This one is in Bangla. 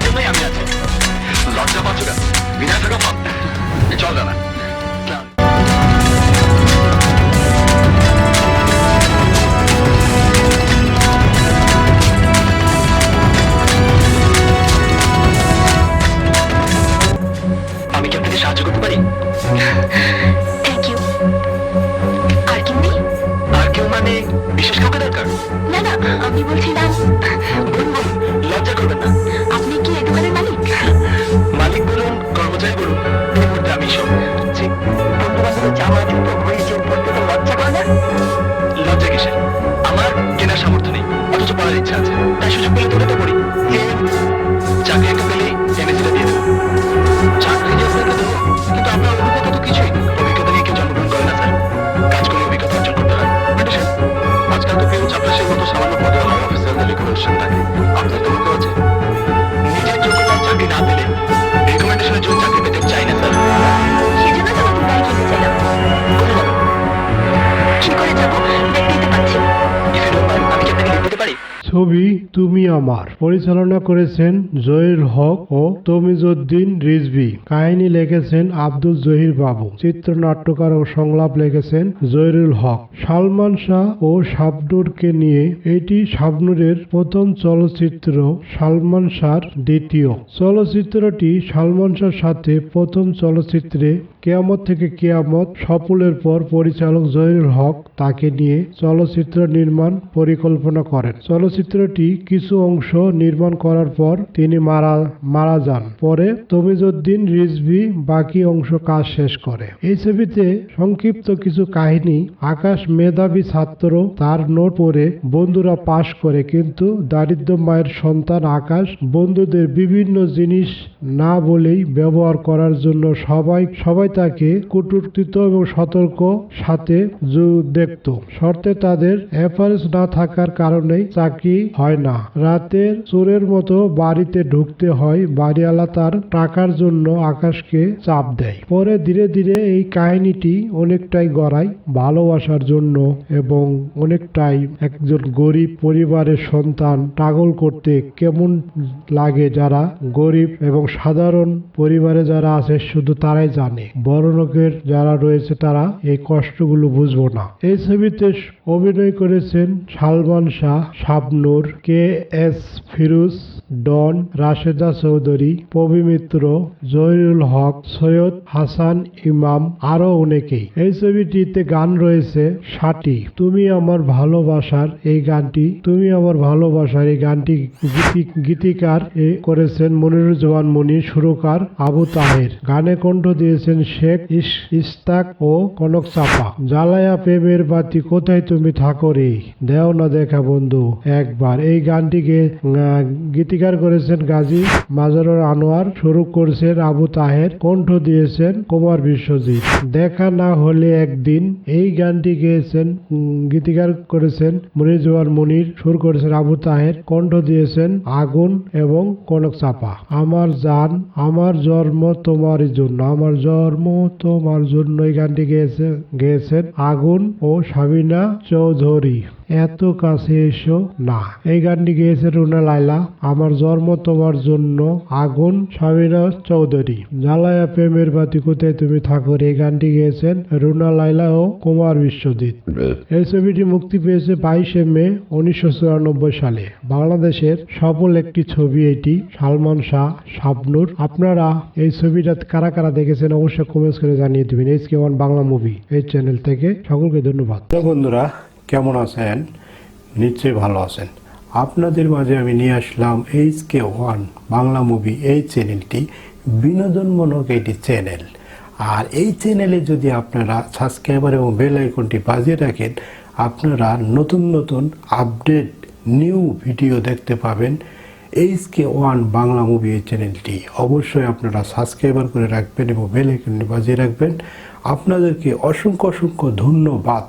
জন্যই আমি আছি। লজ্জা পাচ্ছ কেন? বিদায় থাকা ভাব। চল না। আমি কি আপনাকে সাহায্য করতে পারি? Thank you. আর কেউ নেই? আর কেউ মানে বিশেষ কাউকে দরকার? না না, আমি বলছিলাম বলুন বলুন, লজ্জা করবেন না। আপনি কি এই দোকানের মালিক? মালিক বলুন, কর্মচারী বলুন, এই মুহূর্তে আমি সব। জি, বন্ধু বান্ধবের জামা জুতো ঘড়ি চেন পড়তে তো লজ্জা করে না? লজ্জা কিসের? আমার কেনার সামর্থ্য নেই, অথচ পড়ার ইচ্ছা আছে, তাই সুযোগ পেলে ধরে তো পড়ি। চাকরি একটা পেলেই এমএসসিটা দিয়ে দেবো। চাকরি যে আপনাকে দেবো, কিন্তু আপনার অভিজ্ঞতা তো কিছুই নেই। অভিজ্ঞতা নিয়ে কেউ জন্মগ্রহণ করে না স্যার, কাজ করে অভিজ্ঞতা অর্জন করতে হয়। কিন্তু স্যার, আজকাল তো কেউ চাপরাশের মতো সামান্য পদে হয় অফিসারদের রিকমেন্ডেশন থাকে। আপনার তো মতো আছে। নিজের যোগ্যতায় চাকরি না পেলে রিকমেন্ডেশনের জন্য চাকরি পেতে চাই না স্যার। সেজন্য তো নতুন গাড়ি কিনতে চাইলাম। কোনোভাবে কি করে যাবো দেখতেই তো পাচ্ছি। ইফ ইউ ডোন্ট মাইন্ড, আমি কি আপনাকে লিখে দিতে পারি? ছবি তুমি আমার পরিচালনা করেছেন জহির হক ও তমিজউদ্দিন রিজভী। কাহিনী লিখেছেন আব্দুল জহির বাবু। চিত্রনাট্যকার ও সংলাপ লিখেছেন জহিরুল হক। সালমান শাহ ও শাবনূরকে নিয়ে এটি শাবনূরের প্রথম চলচ্চিত্র, সালমান শাহর দ্বিতীয়। চলচ্চিত্রটি সালমান শাহর সাথে প্রথম চলচ্চিত্রে কেয়ামত থেকে কেয়ামত সফলের পর পরিচালক জহিরুল হক তাকে নিয়ে চলচ্চিত্র নির্মাণ পরিকল্পনা করেন। চলচ্চিত্রটি কিছু অংশ নির্মাণ করার পর তিনি মারা যান। পরে তমিজউদ্দিন রিজভী বাকি অংশ কাজ শেষ করে। এই ছবিতে সংক্ষিপ্ত কিছু কাহিনী। আকাশ মেধাবী ছাত্র, তার নোট পড়ে বন্ধুরা পাশ করে, কিন্তু দারিদ্র মায়ের সন্তান আকাশ বন্ধুদের বিভিন্ন জিনিস না বলেই ব্যবহার করার জন্য সবাই তাকে কটূক্তিত এবং সতর্ক সাথে দেখত। শর্তে তাদের অ্যাফারেন্স না থাকার কারণেই চাকরি হয় না। রাতের চোরের মতো বাড়িতে ঢুকতে হয়। বাড়িওয়ালা তার টাকার জন্য আকাশকে চাপ দেয়। পরে ধীরে ধীরে এই কাহিনীটি অনেকটাই গড়ায় ভালোবাসার জন্য এবং অনেকটাই একজন গরিব পরিবারের সন্তান টাগল করতে কেমন লাগে। যারা গরিব এবং সাধারণ পরিবারে যারা আছে শুধু তারাই জানে, বড় লোকের যারা রয়েছে তারা এই কষ্টগুলো বুঝবো না। এই ছবিতে অভিনয় করেছেন সালমান শাহ, শাবনূর, কে এস ফিরোজ, ডন, রাশেদা চৌধুরী, পবি মিত্র, জহিরুল হক, সৈয়দ হাসান ইমাম, আরো অনেকেই। এই ছবিটিতে গান রয়েছে 7টি। তুমি আমার ভালোবাসার এই গানটি গীতিকার করেছেন মনিরুজ্জামান মনির, সুরকার আবু তাহের। গানে কণ্ঠ দিয়েছেন শেখ ইশতাক ও কনক চাপা। জ্বালায়া প্রেমের বাতি কোথায় তুমি থাকো রে, দেও না দেখা বন্ধু একবার। এই গানটিকে গীতিকার করেছেন গাজী মাজহারুল আনোয়ার, সুর করেছেন আবু তাহের, কণ্ঠ দিয়েছেন কুমার বিশ্বজিৎ। দেখা না হলে একদিন, এই গানটি গেয়েছেন গীতিকার করেছেন মনিরুজ্জামান মনির, সুর করেছেন আবু তাহের, কণ্ঠ দিয়েছেন আগুন এবং কনক চাপা। আমার জান আমার জন্ম তোমারই জন্য, আমার জন্ম তোমার জন্য, এই গানটি গেয়েছেন আগুন ও সাবিনা চৌধুরী। এত কাছে এসো না, এই গানটি গেয়েছে রুনা লায়লা। আমার জন্ম তোমার জন্য, আগুন, সাবিনা চৌধুরী। জ্বালায়া প্রেমের বাতি কোথায় তুমি থাকো, এই গানটি গেয়েছেন রুনা লায়লা ও কুমার বিশ্বজিৎ। এই ছবিটি মুক্তি পেয়েছে 22শে মে 1994 সালে। বাংলাদেশের সফল একটি ছবি এটি, সালমান শাহ, শাবনূর। আপনারা এই ছবিটা কারা কারা দেখেছেন অবশ্যই কমেন্টস করে জানিয়ে দিবেন। HK1 বাংলা মুভি এই চ্যানেল থেকে সকলকে ধন্যবাদ। বন্ধুরা কেমন আছেন? নিশ্চয়ই ভালো আছেন। আপনাদের মাঝে আমি নিয়ে আসলাম HK1 বাংলা মুভি এই চ্যানেলটি বিনোদনমূলক একটি চ্যানেল। আর এই চ্যানেলে যদি আপনারা সাবস্ক্রাইবার এবং বেল আইকনটি বাজিয়ে রাখেন, আপনারা নতুন নতুন আপডেট নিউ ভিডিও দেখতে পাবেন। HK1 বাংলা মুভি এই চ্যানেলটি অবশ্যই আপনারা সাবস্ক্রাইবার করে রাখবেন এবং বেল আইকনটি বাজিয়ে রাখবেন। আপনাদেরকে অসংখ্য ধন্যবাদ।